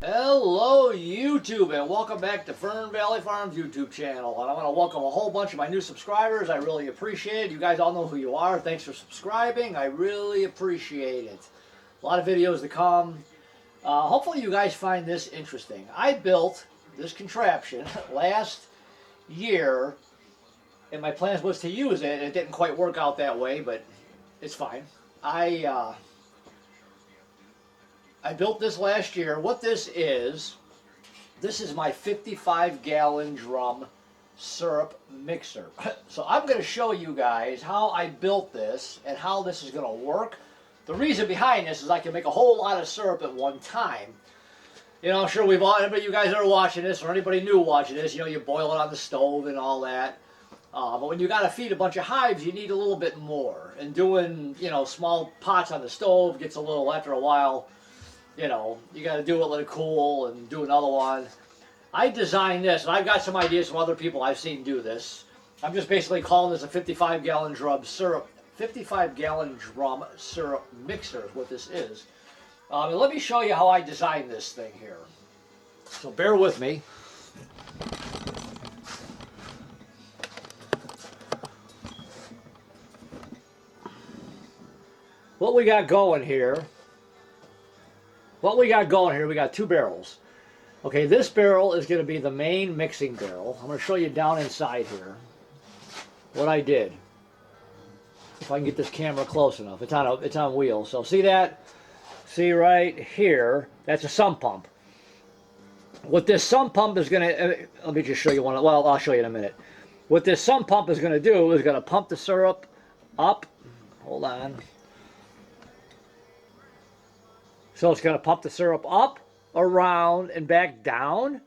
Hello YouTube and welcome back to Fernvalley Farm's YouTube channel, and I want to welcome a whole bunch of my new subscribers. I really appreciate it. You guys all know who you are. Thanks for subscribing. I really appreciate it. A lot of videos to come. Hopefully you guys find this interesting. I built this contraption last year and my plans was to use it. It didn't quite work out that way, but it's fine. I built this last year. What this is my 55-gallon drum syrup mixer. So I'm going to show you guys how I built this and how this is going to work. The reason behind this is I can make a whole lot of syrup at one time. You know, I'm sure anybody you guys that are watching this or anybody new watching this, you know, you boil it on the stove and all that. But when you got to feed a bunch of hives, you need a little bit more. And doing, you know, small pots on the stove gets a little, after a while, you know, you got to do it, let it cool, and do another one. I designed this, and I've got some ideas from other people I've seen do this. I'm just basically calling this a 55-gallon drum syrup, 55-gallon drum syrup mixer is what this is. And let me show you how I designed this thing here. So bear with me. What we got going here. We got two barrels. Okay, this barrel is going to be the main mixing barrel. I'm going to show you down inside here what I did. If I can get this camera close enough. It's on wheels. So see that? See right here? That's a sump pump. What this sump pump is going to... let me just show you one. Well, I'll show you in a minute. What this sump pump is going to do is going to pump the syrup up. Hold on. So it's going to pump the syrup up, around, and back down.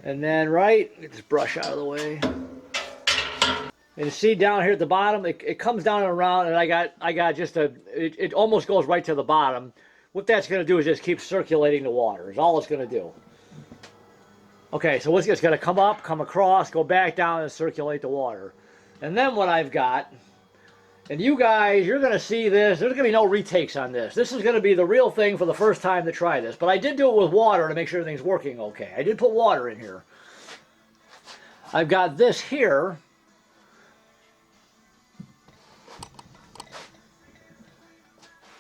And then get this brush out of the way. And you see down here at the bottom, it comes down and around, and I got just it almost goes right to the bottom. What that's going to do is just keep circulating the water, is all it's going to do. Okay, so it's going to come up, come across, go back down, and circulate the water. And then what I've got... And you guys, you're going to see this. There's going to be no retakes on this. This is going to be the real thing for the first time to try this. But I did do it with water to make sure everything's working okay. I did put water in here. I've got this here.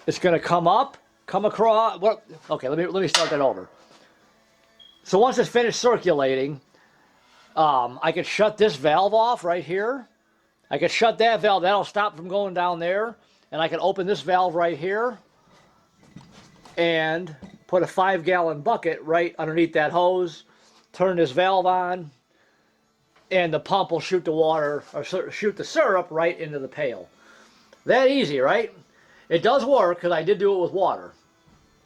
It's going to come up, come across. Okay, let me start that over. So once it's finished circulating, I can shut this valve off right here. I can shut that valve, that'll stop from going down there, and I can open this valve right here and put a 5-gallon bucket right underneath that hose, turn this valve on, and the pump will shoot the water, or shoot the syrup right into the pail. That easy, right? It does work, because I did do it with water.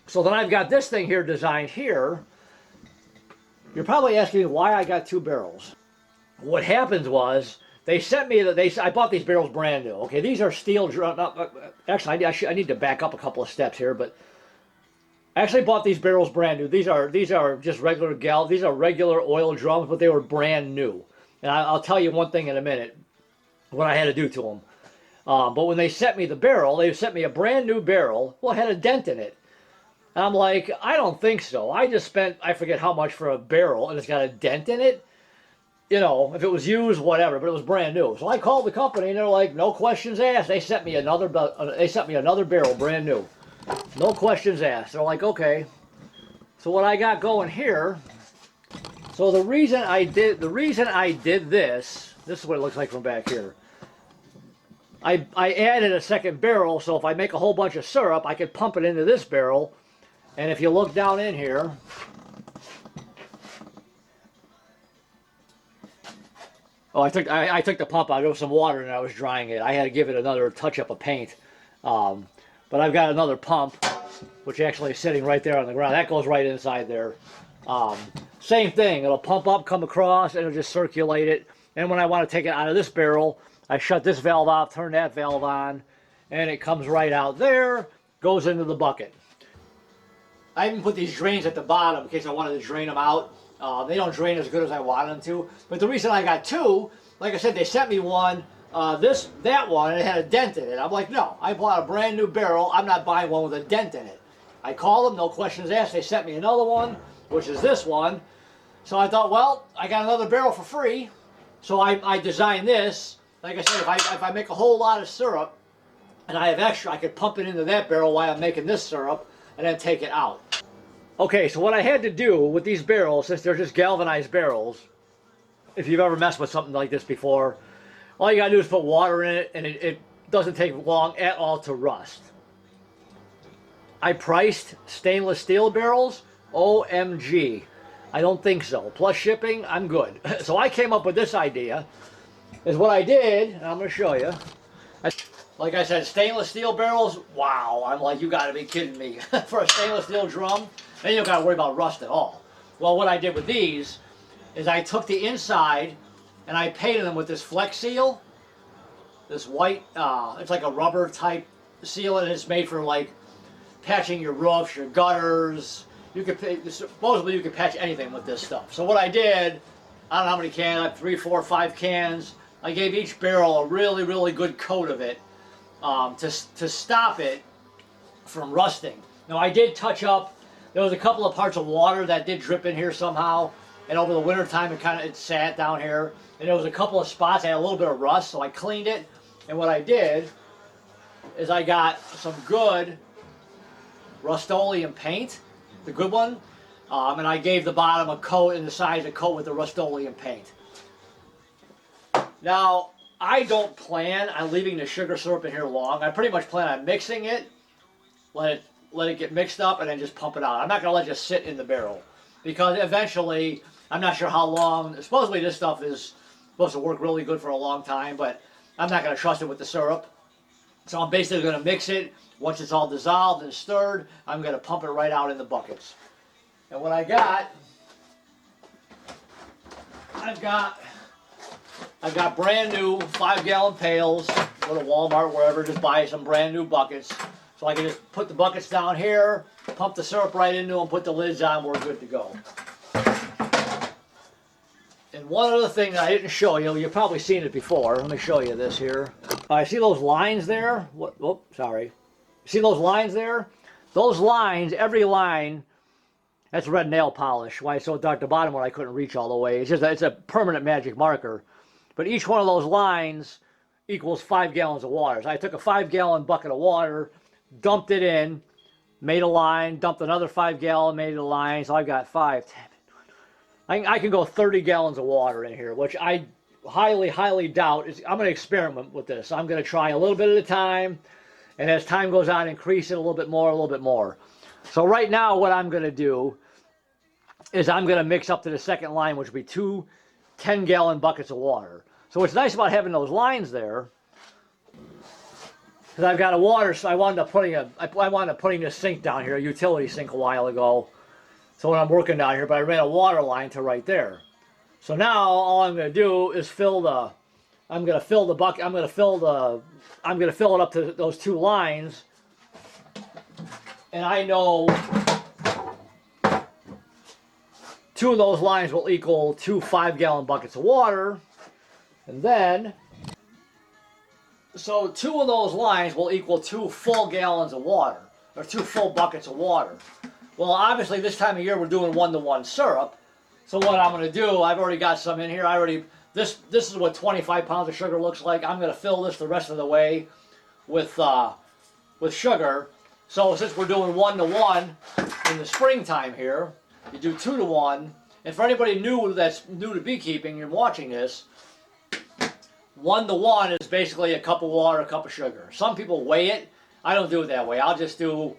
So then I've got this thing here designed here. You're probably asking me why I got two barrels. What happens was, they sent me I bought these barrels brand new. Okay, these are steel drum. Actually, I need to back up a couple of steps here, but I actually bought these barrels brand new. These are just regular These are regular oil drums, but they were brand new. And I'll tell you one thing in a minute, what I had to do to them. But when they sent me the barrel, they sent me a brand new barrel. Well, it had a dent in it. And I'm like, I don't think so. I just spent, I forget how much for a barrel, and it's got a dent in it. You know, if it was used, whatever, but it was brand new. So I called the company, and they're like, no questions asked. They sent me another barrel, brand new. No questions asked. They're like, okay. So what I got going here, so the reason I did this is what it looks like from back here. I added a second barrel, so if I make a whole bunch of syrup, I could pump it into this barrel. And if you look down in here, oh, I took the pump out. There was some water and I was drying it. I had to give it another touch-up of paint. But I've got another pump, which actually is sitting right there on the ground. That goes right inside there. Same thing. It'll pump up, come across, and it'll just circulate it. And when I want to take it out of this barrel, I shut this valve off, turn that valve on, and it comes right out there, goes into the bucket. I even put these drains at the bottom in case I wanted to drain them out. They don't drain as good as I wanted them to. But the reason I got two, like I said, they sent me one, that one, and it had a dent in it. I'm like, no, I bought a brand new barrel. I'm not buying one with a dent in it. I called them, no questions asked. They sent me another one, which is this one. So I thought, well, I got another barrel for free. So I designed this. Like I said, if I make a whole lot of syrup and I have extra, I could pump it into that barrel while I'm making this syrup and then take it out. Okay, so what I had to do with these barrels, since they're just galvanized barrels, if you've ever messed with something like this before, all you gotta do is put water in it, and it doesn't take long at all to rust. I priced stainless steel barrels. OMG. I don't think so. Plus shipping, I'm good. So I came up with this idea. Is what I did, and I'm going to show you. Like I said, stainless steel barrels, wow. I'm like, you got to be kidding me. For a stainless steel drum, then you don't got to worry about rust at all. Well, what I did with these is I took the inside and I painted them with this Flex Seal. This white, it's like a rubber type seal, and it's made for like patching your roofs, your gutters. You could supposedly you could patch anything with this stuff. So what I did, I don't know how many cans, like 3, 4, 5 cans. I gave each barrel a really, really good coat of it to stop it from rusting. Now I did touch up. There was a couple of parts of water that did drip in here somehow, and over the winter time it sat down here. And there was a couple of spots that had a little bit of rust, so I cleaned it. And what I did is I got some good Rust-Oleum paint, the good one, and I gave the bottom a coat and the sides a coat with the Rust-Oleum paint. Now, I don't plan on leaving the sugar syrup in here long. I pretty much plan on mixing it, let it get mixed up, and then just pump it out. I'm not going to let it just sit in the barrel, because eventually, I'm not sure how long, supposedly this stuff is supposed to work really good for a long time, but I'm not going to trust it with the syrup. So I'm basically going to mix it. Once it's all dissolved and stirred, I'm going to pump it right out in the buckets. And what I've got brand new 5-gallon pails. Go to Walmart, wherever, just buy some brand new buckets. So I can just put the buckets down here, pump the syrup right into them, put the lids on, we're good to go. And one other thing that I didn't show you, you've probably seen it before. Let me show you this here. See those lines there? Oh, sorry. See those lines there? Those lines, every line, that's red nail polish. Why it's so dark? The bottom one I couldn't reach all the way. It's a permanent magic marker. But each one of those lines equals 5 gallons of water. So I took a 5-gallon bucket of water, dumped it in, made a line, dumped another 5-gallon, made a line. So I've got 5, 10. I can go 30 gallons of water in here, which I highly, highly doubt. I'm going to experiment with this. I'm going to try a little bit at a time, and as time goes on, increase it a little bit more, a little bit more. So right now, what I'm going to do is I'm going to mix up to the second line, which will be 2 10-gallon buckets of water. So what's nice about having those lines there, because I've got a water, so I wound up putting this sink down here, a utility sink, a while ago. So when I'm working down here, but I ran a water line to right there. So now all I'm going to do is I'm going to fill it up to those 2 lines. And I know 2 of those lines will equal 2 5-gallon buckets of water. And then, so 2 of those lines will equal 2 full gallons of water, or 2 full buckets of water. Well, obviously this time of year we're doing 1-to-1 syrup. So what I'm going to do, I've already got some in here. This is what 25 pounds of sugar looks like. I'm going to fill this the rest of the way with sugar. So since we're doing 1-to-1 in the springtime here, you do 2-to-1. And for anybody that's new to beekeeping and watching this, 1-to-1 is basically a cup of water, a cup of sugar. Some people weigh it. I don't do it that way. I'll just do,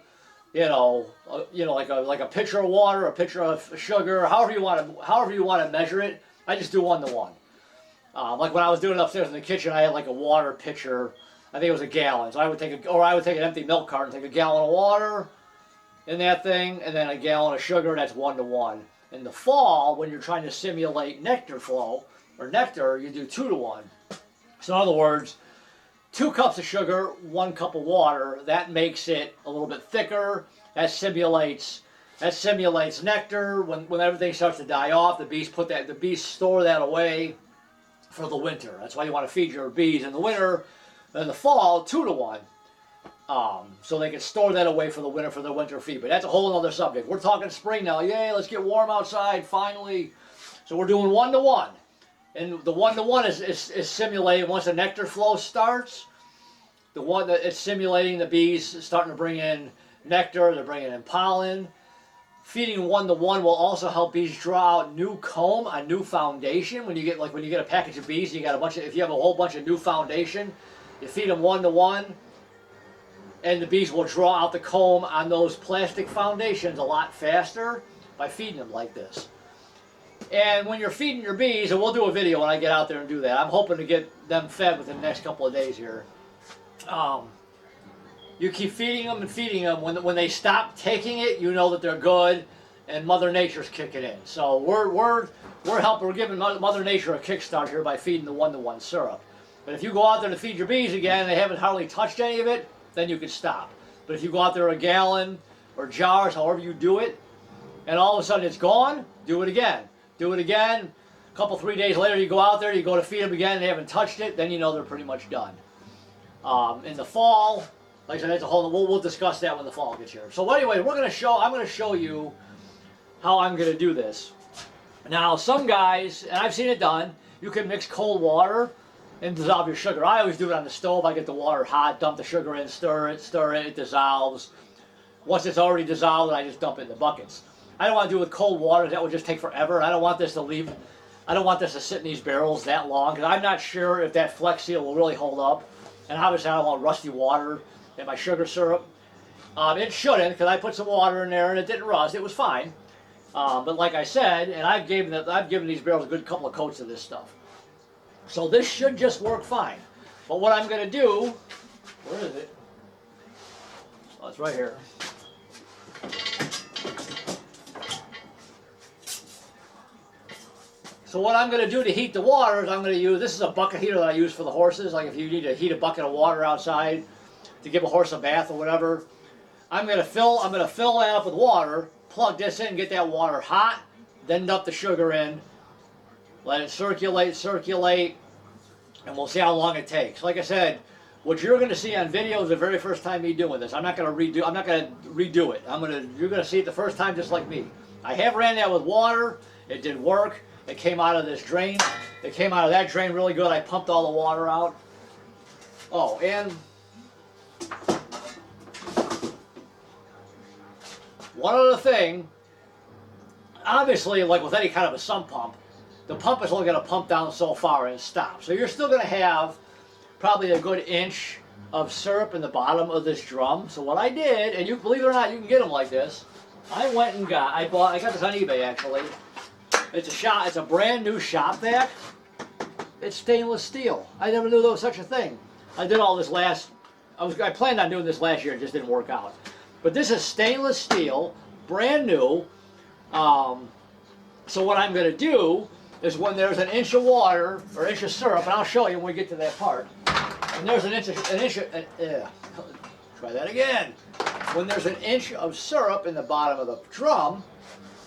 like a pitcher of water, a pitcher of sugar, however you want to measure it. I just do 1-to-1. Like when I was doing it upstairs in the kitchen, I had like a water pitcher. I think it was a gallon. So I would take an empty milk carton, take a gallon of water in that thing, and then a gallon of sugar. That's 1-to-1. In the fall, when you're trying to simulate nectar flow or nectar, you do 2-to-1. So in other words, 2 cups of sugar, 1 cup of water. That makes it a little bit thicker. That simulates nectar. When everything starts to die off, the bees store that away for the winter. That's why you want to feed your bees in the winter. In the fall, 2-to-1. So they can store that away for the winter, for their winter feed. But that's a whole other subject. We're talking spring now. Yay, let's get warm outside, finally. So we're doing 1-to-1. And the 1-to-1 is simulating, once the nectar flow starts, the one that it's simulating the bees starting to bring in nectar, they're bringing in pollen. Feeding 1-to-1 will also help bees draw out new comb, a new foundation. When you get a package of bees, you got a bunch of, if you have a whole bunch of new foundation, you feed them 1-to-1, and the bees will draw out the comb on those plastic foundations a lot faster by feeding them like this. And when you're feeding your bees, and we'll do a video when I get out there and do that, I'm hoping to get them fed within the next couple of days here. You keep feeding them and feeding them. When they stop taking it, you know that they're good, and Mother Nature's kicking in. So we're giving Mother Nature a kickstart here by feeding the 1-to-1 syrup. But if you go out there to feed your bees again and they haven't hardly touched any of it, then you can stop. But if you go out there a gallon or jars, however you do it, and all of a sudden it's gone, do it again. Do it again. A couple, 3 days later, you go out there, you go to feed them again, and they haven't touched it, then you know they're pretty much done. In the fall, like I said, that's a whole. We'll discuss that when the fall gets here. So anyway, I'm going to show you how I'm going to do this. Now, some guys, and I've seen it done, you can mix cold water and dissolve your sugar. I always do it on the stove. I get the water hot, dump the sugar in, stir it, it dissolves. Once it's already dissolved, I just dump it in the buckets. I don't want to do it with cold water. That would just take forever. I don't want this to sit in these barrels that long, because I'm not sure if that Flex Seal will really hold up. And obviously I don't want rusty water in my sugar syrup. It shouldn't, because I put some water in there and it didn't rust. It was fine. But like I said, and I've given these barrels a good couple of coats of this stuff. So this should just work fine. But what I'm going to do, where is it? Oh, it's right here. So what I'm going to do to heat the water is I'm going to use, this is a bucket heater that I use for the horses, like if you need to heat a bucket of water outside to give a horse a bath or whatever. I'm going to fill that up with water, plug this in, get that water hot, then dump the sugar in, let it circulate, and we'll see how long it takes. Like I said, what you're going to see on video is the very first time me doing this. I'm not going to redo it. You're going to see it the first time just like me. I have ran that with water. It did work. It came out of this drain. It came out of that drain really good. I pumped all the water out. Oh, and one other thing, obviously, like with any kind of a sump pump, the pump is only going to pump down so far and stop. So you're still going to have probably a good inch of syrup in the bottom of this drum. So what I did, and you believe it or not, you can get them like this. I went and I got this on eBay actually. It's a brand new shop vac. It's stainless steel. I never knew there was such a thing. I did all this I planned on doing this last year, it just didn't work out. But this is stainless steel, brand new. So what I'm going to do is when there's an inch of water, or inch of syrup, and I'll show you when we get to that part. When there's try that again. When there's an inch of syrup in the bottom of the drum,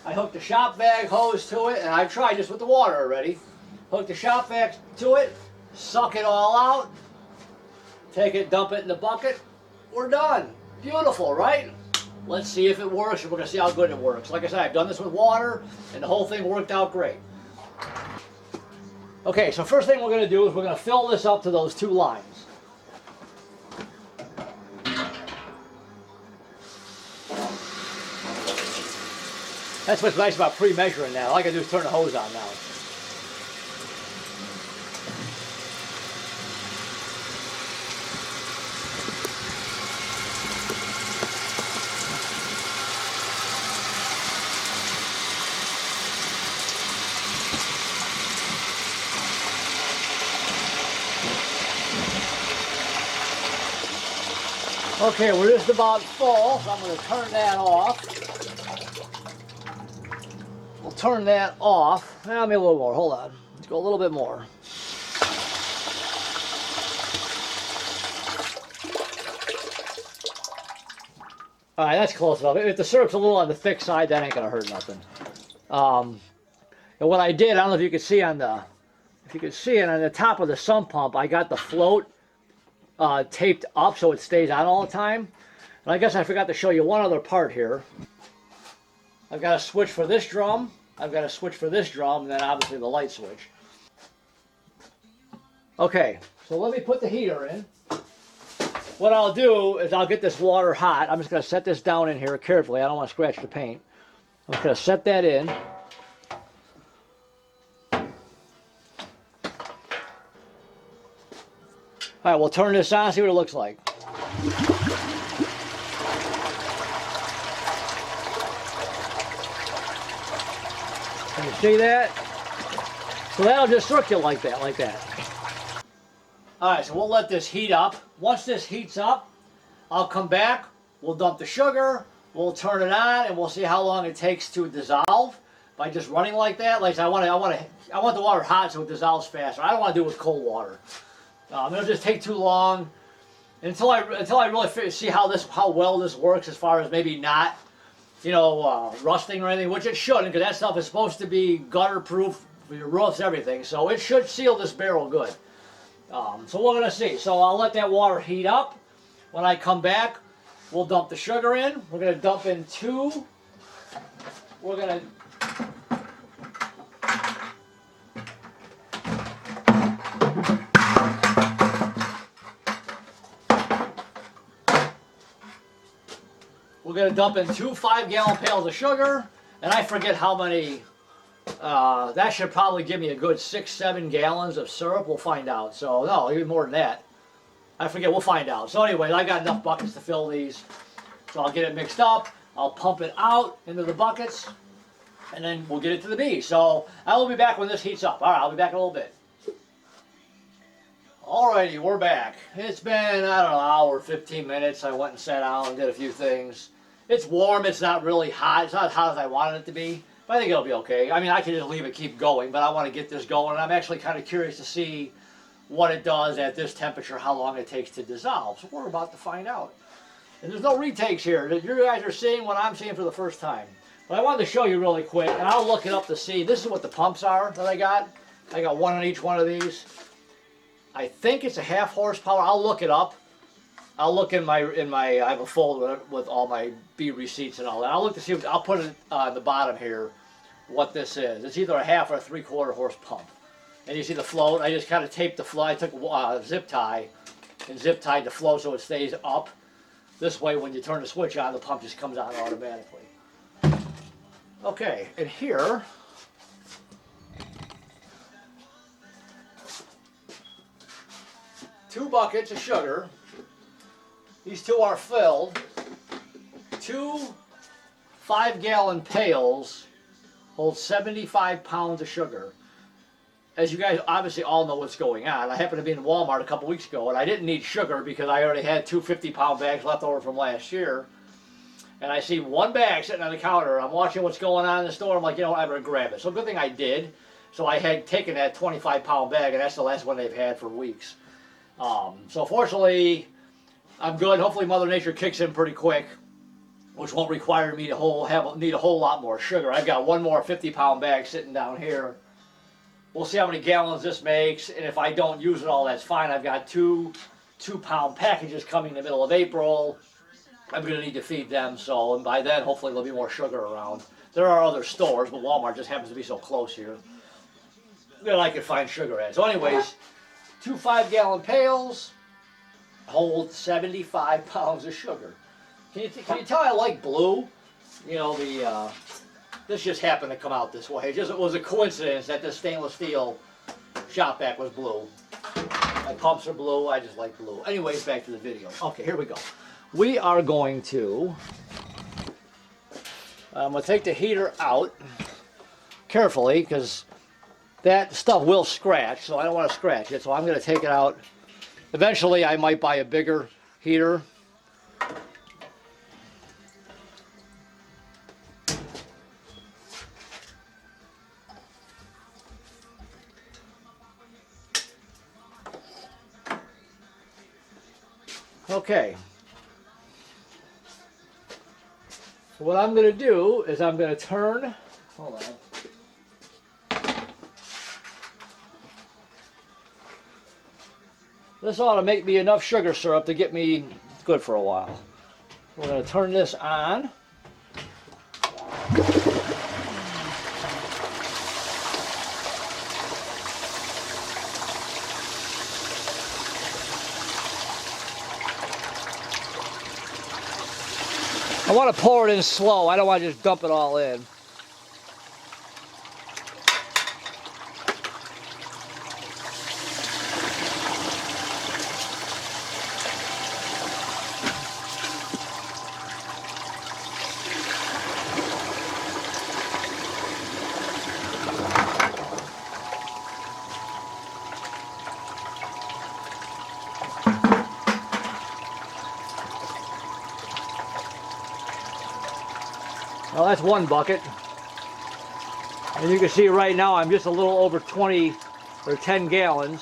I hook the shop vac hose to it, and I've tried this with the water already. Hook the shop vac to it, suck it all out, take it, dump it in the bucket. We're done. Beautiful, right? Let's see if it works, and we're going to see how good it works. Like I said, I've done this with water, and the whole thing worked out great. Okay, so first thing we're going to do is we're going to fill this up to those two lines. That's what's nice about pre-measuring now. All I got to do is turn the hose on now. Okay, we're just about full, so I'm going to turn that off. We'll turn that off. Maybe a little more. Hold on. Let's go a little bit more. All right, that's close enough. If the syrup's a little on the thick side, that ain't going to hurt nothing. And what I did, I don't know if you can see on the, on the top of the sump pump, I got the float taped up so it stays on all the time. And I guess I forgot to show you one other part here. I've got a switch for this drum, I've got a switch for this drum, and then obviously the light switch. Okay, so let me put the heater in. What I'll do is I'll get this water hot. I'm just going to set this down in here carefully. I don't want to scratch the paint. I'm just going to set that in. Alright, we'll turn this on, see what it looks like. Can you see that? So that'll just circulate like that. Alright, so we'll let this heat up. Once this heats up, I'll come back, we'll dump the sugar, we'll turn it on, and we'll see how long it takes to dissolve by just running like that. Like I want the water hot so it dissolves faster. I don't want to do it with cold water. It'll just take too long until I really see how well this works as far as maybe not, rusting or anything, which it shouldn't, because that stuff is supposed to be gutter proof for your roofs, everything. So it should seal this barrel good. So we're gonna see. So I'll let that water heat up. When I come back, we'll dump the sugar in. We're gonna dump in two. We're gonna dump in two 5-gallon pails of sugar, and I forget how many. That should probably give me a good 6-7 gallons of syrup. We'll find out. So no, even more than that. I forget. We'll find out. So anyway, I got enough buckets to fill these. So I'll get it mixed up. I'll pump it out into the buckets, and then we'll get it to the bees. So I will be back when this heats up. All right, I'll be back in a little bit. Alrighty, we're back. It's been, I don't know, an hour, 15 minutes. I went and sat down and did a few things. It's warm. It's not really hot. It's not as hot as I wanted it to be. But I think it'll be okay. I mean, I can just leave it keep going, but I want to get this going. And I'm actually kind of curious to see what it does at this temperature, how long it takes to dissolve. So we're about to find out. And there's no retakes here. You guys are seeing what I'm seeing for the first time. But I wanted to show you really quick, and I'll look it up to see. This is what the pumps are that I got. I got one on each one of these. I think it's a 1/2 horsepower. I'll look it up. I'll look in my I have a folder with all my bee receipts and all that. I'll look to see. I'll put it on the bottom here what this is. It's either a 1/2 or a 3/4 horse pump. And you see the float. I just kind of taped the float. I took a zip tie and zip tied the float so it stays up. This way, when you turn the switch on, the pump just comes on automatically. Okay, and here. Two buckets of sugar. These two are filled. Two 5-gallon pails hold 75 pounds of sugar. As you guys obviously all know what's going on. I happened to be in Walmart a couple weeks ago, and I didn't need sugar because I already had two 50-pound bags left over from last year. And I see one bag sitting on the counter. I'm watching what's going on in the store. I'm like, I better grab it. So good thing I did. So I had taken that 25-pound bag, and that's the last one they've had for weeks. So fortunately, I'm good. Hopefully Mother Nature kicks in pretty quick, which won't require me to need a whole lot more sugar. I've got one more 50-pound bag sitting down here. We'll see how many gallons this makes, and if I don't use it all, that's fine. I've got two 2-pound packages coming in the middle of April. I'm going to need to feed them, so and by then, hopefully there'll be more sugar around. There are other stores, but Walmart just happens to be so close here that I can find sugar at. So anyways, two 5-gallon pails hold 75 pounds of sugar. Can you tell I like blue? This just happened to come out this way. It was a coincidence that this stainless steel shop vac was blue. My pumps are blue. I just like blue. Anyways, back to the video. Okay, here we go. We are going to... I'm going to take the heater out carefully because that stuff will scratch, so I don't want to scratch it. So I'm going to take it out. Eventually, I might buy a bigger heater. Okay. What I'm going to do is I'm going to turn, hold on. This ought to make me enough sugar syrup to get me good for a while. We're going to turn this on. I want to pour it in slow. I don't want to just dump it all in. Well, that's one bucket. And you can see right now I'm just a little over 20 or 10 gallons.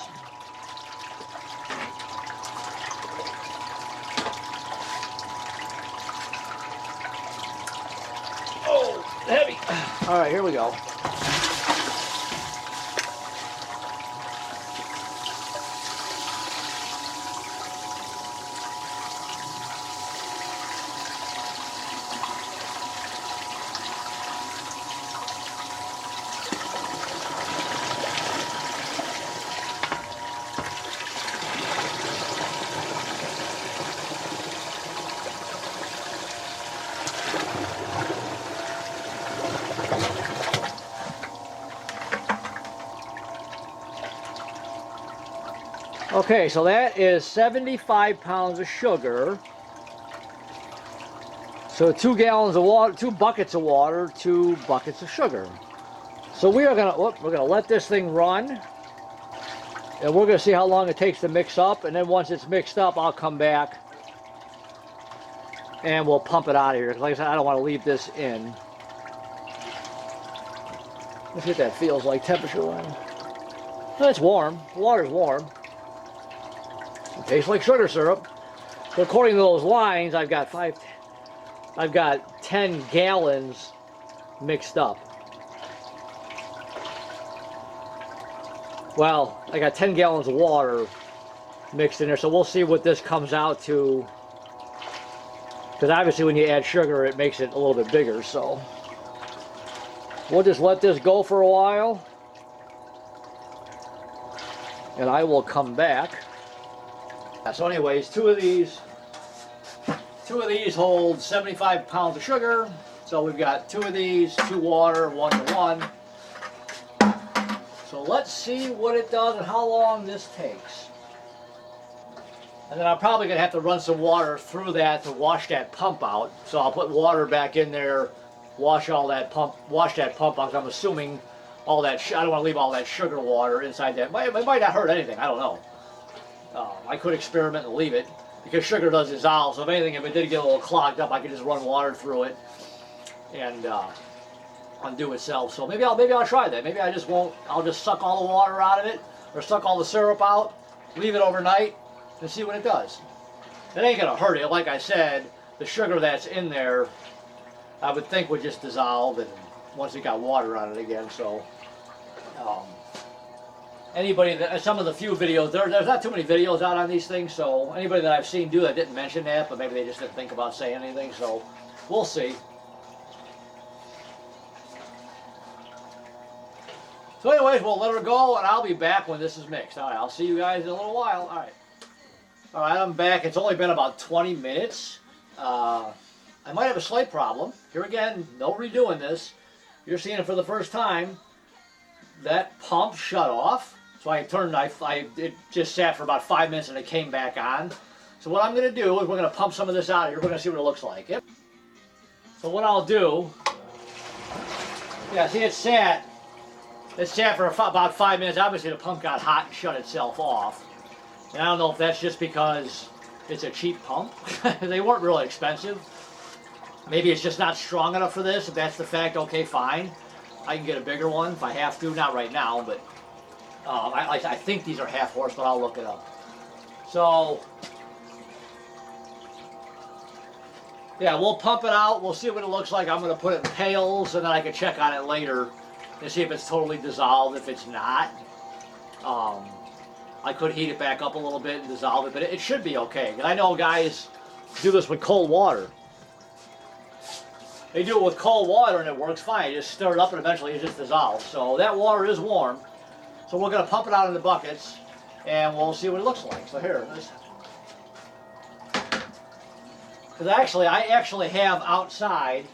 Oh, heavy. All right, here we go. Okay, so that is 75 pounds of sugar. So 2 gallons of water, 2 buckets of water, 2 buckets of sugar. So we're gonna let this thing run, and we're gonna see how long it takes to mix up. And then once it's mixed up, I'll come back and we'll pump it out of here. Like I said, I don't want to leave this in. Let's see what that feels like temperature-wise. Well, it's warm. The water's warm. It tastes like sugar syrup. So according to those lines, I've got 10 gallons mixed up. Well, I got 10 gallons of water mixed in there, so we'll see what this comes out to. Because obviously when you add sugar, it makes it a little bit bigger, so we'll just let this go for a while, and I will come back. So anyways, two of these hold 75 pounds of sugar. So we've got 2 of these, 2 water, 1 to 1. So let's see what it does and how long this takes. And then I'm probably gonna have to run some water through that to wash that pump out. So I'll put water back in there, wash that pump out. I'm assuming all that, I don't want to leave all that sugar water inside that. It might not hurt anything, I don't know. I could experiment and leave it, because sugar does dissolve, so if anything, if it did get a little clogged up, I could just run water through it and undo itself. So maybe I'll try that. Maybe I just won't, I'll just suck all the water out of it, or suck all the syrup out, leave it overnight, and see what it does. It ain't gonna hurt it. Like I said, the sugar that's in there, I would think would just dissolve, and once it got water on it again, so anybody that, some of the few videos, there's not too many videos out on these things, so anybody that I've seen do that didn't mention that, but maybe they just didn't think about saying anything, so we'll see. So anyways, we'll let her go, and I'll be back when this is mixed. All right, I'll see you guys in a little while. All right, I'm back. It's only been about 20 minutes. I might have a slight problem. Here again, no redoing this. You're seeing it for the first time. That pump shut off. So it just sat for about 5 minutes and it came back on. So what I'm going to do is we're going to pump some of this out of here. We're going to see what it looks like. Yep. So what I'll do, yeah, see it sat for about 5 minutes. Obviously the pump got hot and shut itself off. And I don't know if that's just because it's a cheap pump. They weren't really expensive. Maybe it's just not strong enough for this. If that's the fact, okay, fine. I can get a bigger one if I have to. Not right now, but I think these are half horse, but I'll look it up. So, yeah, we'll pump it out. We'll see what it looks like. I'm going to put it in pails, and then I can check on it later and see if it's totally dissolved, if it's not. I could heat it back up a little bit and dissolve it, but it should be okay. And I know guys do this with cold water. They do it with cold water and it works fine. You just stir it up and eventually it just dissolves. So that water is warm. So we're going to pump it out in the buckets and we'll see what it looks like. So here, because I actually have outside,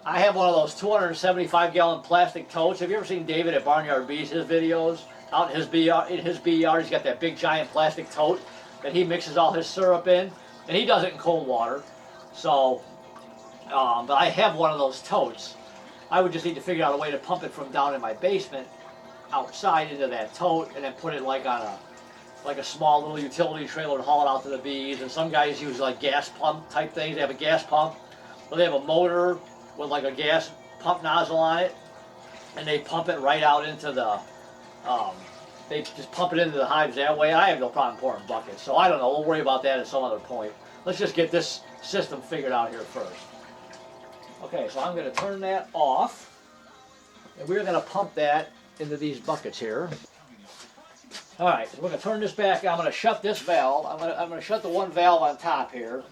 I have one of those 275-gallon plastic totes. Have you ever seen David at Barnyard Bees, his videos? Out in his bee yard, he's got that big giant plastic tote that he mixes all his syrup in, and he does it in cold water. So, but I have one of those totes. I would just need to figure out a way to pump it from down in my basement outside into that tote, and then put it like on a small little utility trailer to haul it out to the bees. And some guys use like gas pump type things. They have a gas pump, or they have a motor with like a gas pump nozzle on it, and they pump it right out into the. They just pump it into the hives that way. I have no problem pouring buckets, so I don't know. We'll worry about that at some other point. Let's just get this system figured out here first. Okay, so I'm going to turn that off, and we're going to pump that into these buckets here. All right, so we're going to turn this back. I'm going to shut this valve. I'm going to shut the one valve on top here.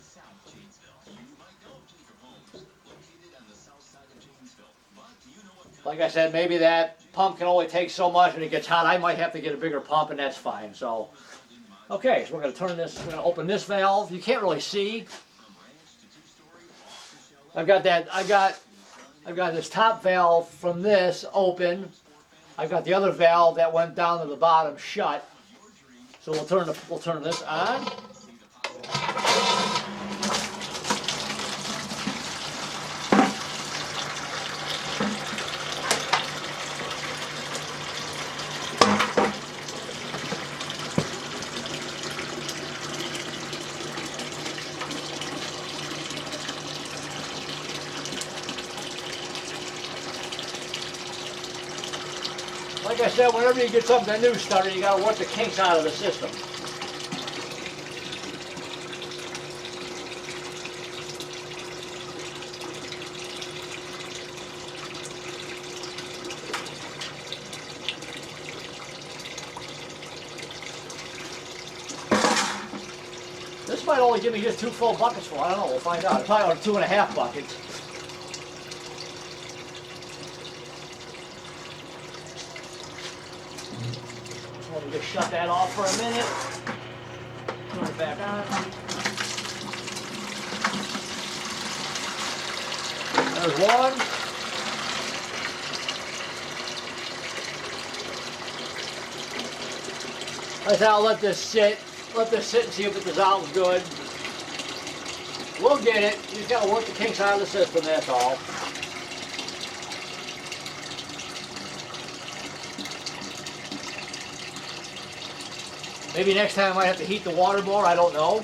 Like I said, maybe that pump can only take so much and it gets hot. I might have to get a bigger pump, and that's fine. So, okay, so we're going to turn this, we're going to open this valve. You can't really see. I've got this top valve from this open. I've got the other valve that went down to the bottom shut. So we'll turn this on. Like I said, whenever you get something new started, you got to work the kinks out of the system. This might only give me just 2 full buckets full. I don't know. We'll find out. It's probably 2.5 buckets. Let me just shut that off for a minute. Turn it back on. There's one. I said I'll let this sit and see if it dissolves good. We'll get it. You just got to work the kinks out of the system, that's all. Maybe next time I might have to heat the water more, I don't know.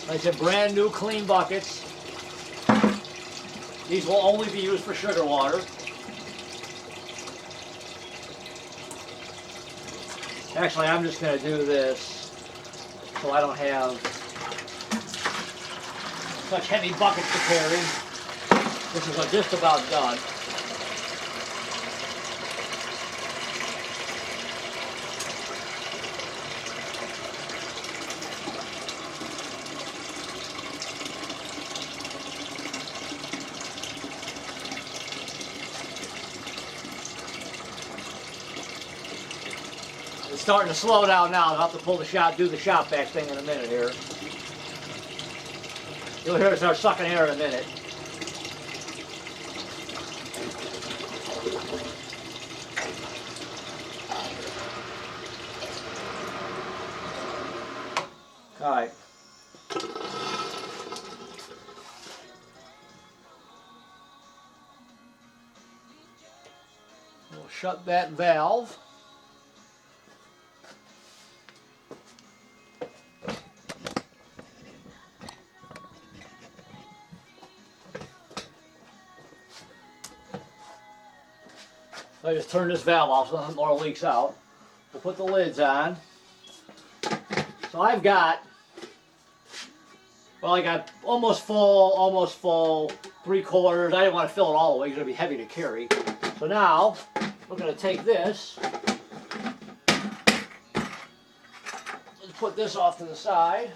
Like I said, brand new clean buckets. These will only be used for sugar water. Actually, I'm just going to do this so I don't have such heavy buckets to carry. This is just about done. It's starting to slow down now. I'll have to do the shop vac thing in a minute here. You'll hear it start sucking air in a minute. All right. We'll shut that valve. I just turn this valve off so nothing more leaks out. We'll put the lids on. So I got almost full 3/4. I didn't want to fill it all the way. It's going to be heavy to carry. So now we're going to take this. Let's put this off to the side.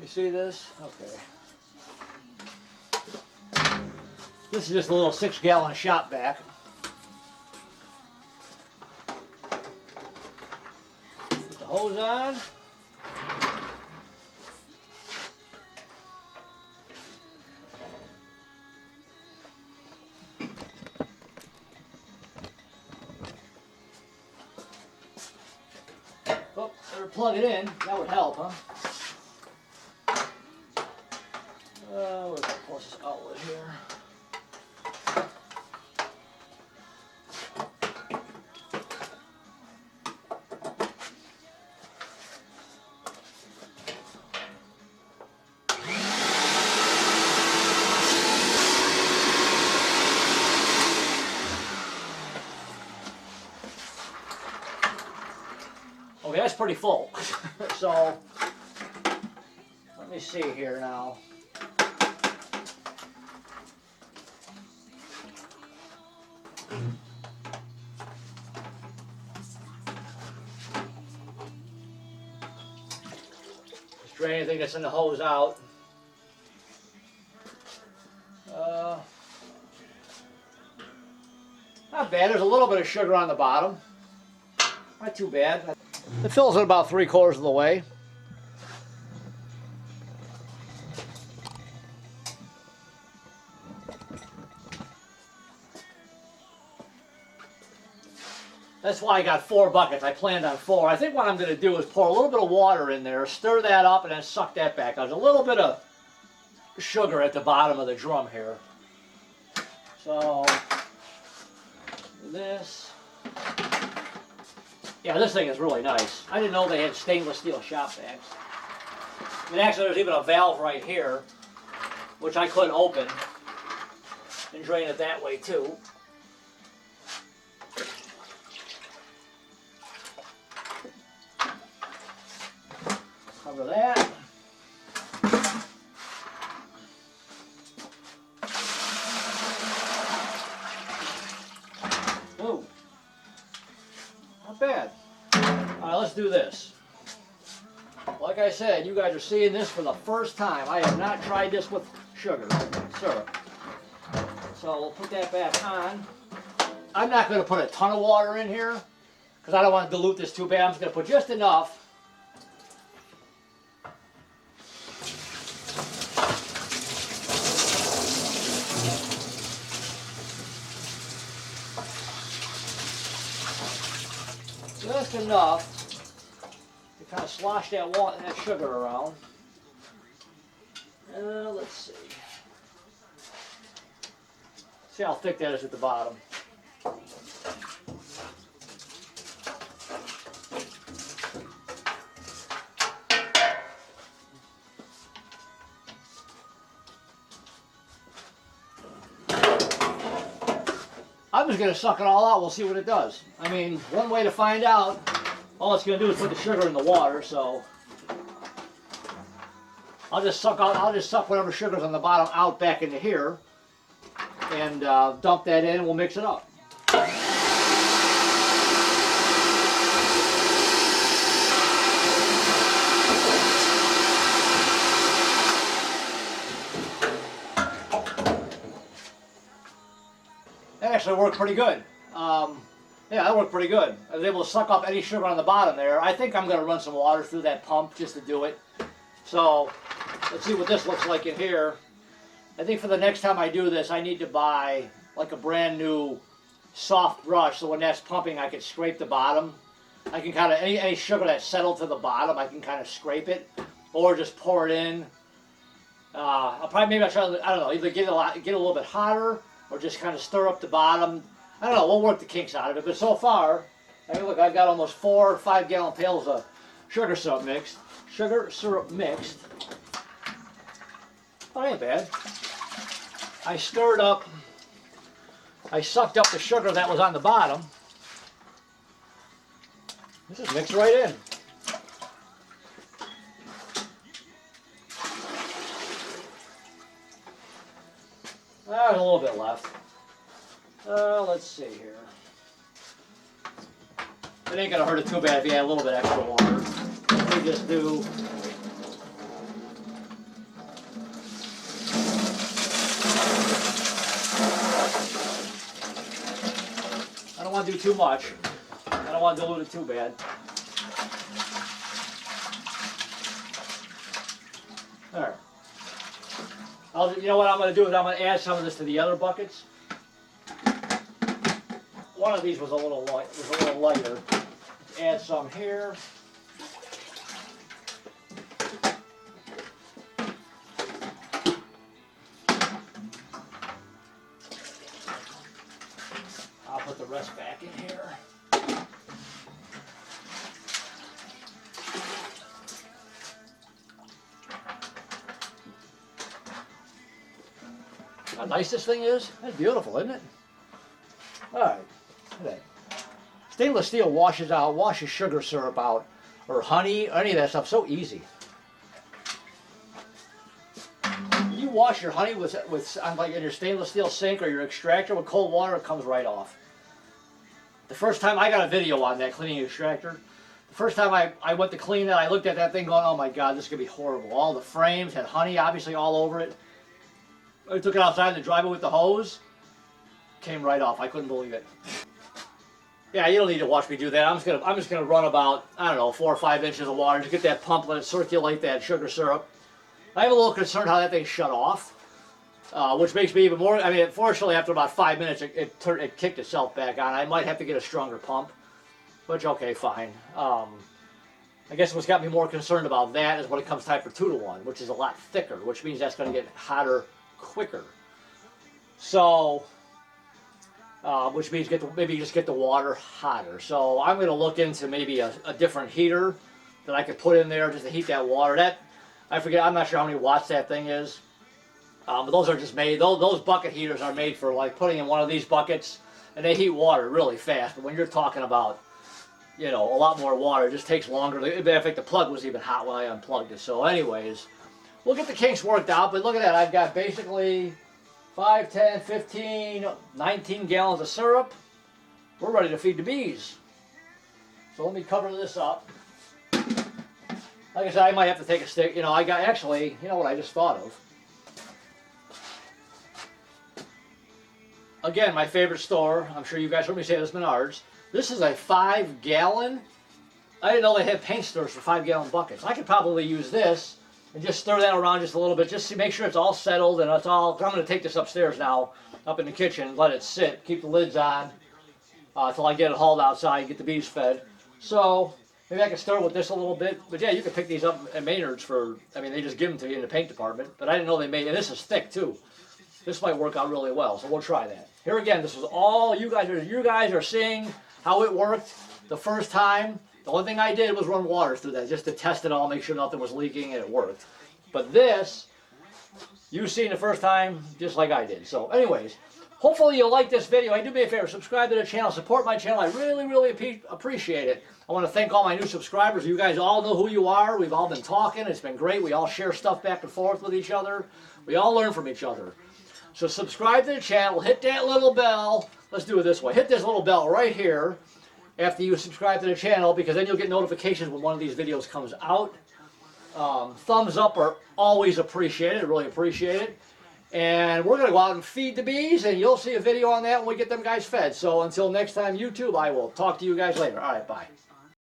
You see this? Okay. This is just a little 6-gallon shop vac. Put the hose on. Oh, better plug it in. That would help, huh? Where's the closest outlet here? Okay, that's pretty full. So, let me see here now. Just drain anything that's in the hose out. Not bad. There's a little bit of sugar on the bottom. Not too bad. It fills it about 3/4 of the way. That's why I got 4 buckets. I planned on 4. I think what I'm going to do is pour a little bit of water in there, stir that up, and then suck that back out. There's a little bit of sugar at the bottom of the drum here. So, this. Yeah, this thing is really nice. I didn't know they had stainless steel shop vacs. And actually, there's even a valve right here, which I couldn't open, and drain it that way too. Cover that. Whoa. Not bad. Alright, let's do this. Like I said, you guys are seeing this for the first time. I have not tried this with sugar, syrup. So we'll put that back on. I'm not going to put a ton of water in here because I don't want to dilute this too bad. I'm just going to put just enough. Just enough to kind of slosh that sugar around. Let's see. See how thick that is at the bottom. I'm just going to suck it all out. We'll see what it does. I mean, one way to find out, all it's going to do is put the sugar in the water, so I'll just suck whatever sugar's on the bottom out back into here and dump that in and we'll mix it up. That actually worked pretty good. Yeah, that worked pretty good. I was able to suck up any sugar on the bottom there. I think I'm going to run some water through that pump just to do it. So, let's see what this looks like in here. I think for the next time I do this, I need to buy like a brand new soft brush so when that's pumping I can scrape the bottom. I can kind of, any sugar that's settled to the bottom, I can kind of scrape it or just pour it in. I'll try, I don't know, either get a little bit hotter or just kind of stir up the bottom. I don't know, we'll work the kinks out of it, but so far, I mean, look, I've got almost 4 or 5 gallon pails of sugar syrup mixed. Sugar syrup mixed. Oh, ain't bad. I stirred up, I sucked up the sugar that was on the bottom. This is mixed right in. There's a little bit left. Let's see here. It ain't gonna hurt it too bad if you add a little bit extra water. We just do. I don't want to do too much. I don't want to dilute it too bad. There. You know what I'm going to do is I'm going to add some of this to the other buckets. One of these was a little lighter. Let's add some here. I'll put the rest back in here. How nice this thing is. That's beautiful, isn't it? All right. Look at that. Stainless steel washes sugar syrup out, or honey, or any of that stuff so easy. You wash your honey with like in your stainless steel sink or your extractor with cold water, it comes right off. The first time I got a video on that, cleaning extractor, the first time I went to clean it, I looked at that thing going, oh my God, this is going to be horrible. All the frames had honey obviously all over it. I took it outside in the driveway with the hose. Came right off. I couldn't believe it. Yeah, you don't need to watch me do that. I'm just gonna run about, I don't know, 4 or 5 inches of water to get that pump, let it circulate that sugar syrup. I'm a little concerned how that thing shut off, which makes me even more. I mean, fortunately, after about 5 minutes, it kicked itself back on. I might have to get a stronger pump, which okay, fine. I guess what's got me more concerned about that is when it comes time for 2 to 1, which is a lot thicker, which means that's going to get hotter quicker. So, which means maybe just get the water hotter. So I'm going to look into maybe a different heater that I could put in there just to heat that water. I forget, I'm not sure how many watts that thing is. But those are just made, those bucket heaters are made for like putting in one of these buckets and they heat water really fast. But when you're talking about, you know, a lot more water, it just takes longer. In fact, the plug was even hot when I unplugged it. So anyways, we'll get the kinks worked out, but look at that. I've got basically 5, 10, 15, 19 gallons of syrup. We're ready to feed the bees. So let me cover this up. Like I said, I might have to take a stick. You know, you know what I just thought of? Again, my favorite store. I'm sure you guys heard me say this, Menards. This is a 5-gallon. I didn't know they had paint stirrers for 5-gallon buckets. I could probably use this and just stir that around just a little bit, just to make sure it's all settled and it's all. I'm going to take this upstairs now, up in the kitchen, and let it sit. Keep the lids on until I get it hauled outside and get the bees fed. So maybe I can stir with this a little bit. But yeah, you can pick these up at Maynard's for. I mean, they just give them to you in the paint department. But I didn't know they made. And this is thick too. This might work out really well. So we'll try that. Here again, this was all you guys are seeing how it worked the first time. The only thing I did was run water through that just to test it all, make sure nothing was leaking, and it worked. But this, you've seen the first time just like I did. So anyways, hopefully you'll like this video. Hey, do me a favor, subscribe to the channel, support my channel. I really, really appreciate it. I want to thank all my new subscribers. You guys all know who you are. We've all been talking. It's been great. We all share stuff back and forth with each other. We all learn from each other. So subscribe to the channel. Hit that little bell. Let's do it this way. Hit this little bell right here after you subscribe to the channel, because then you'll get notifications when one of these videos comes out. Thumbs up are always appreciated. Really appreciate it. And we're going to go out and feed the bees, and you'll see a video on that when we get them guys fed. So until next time, YouTube, I will talk to you guys later. All right, bye.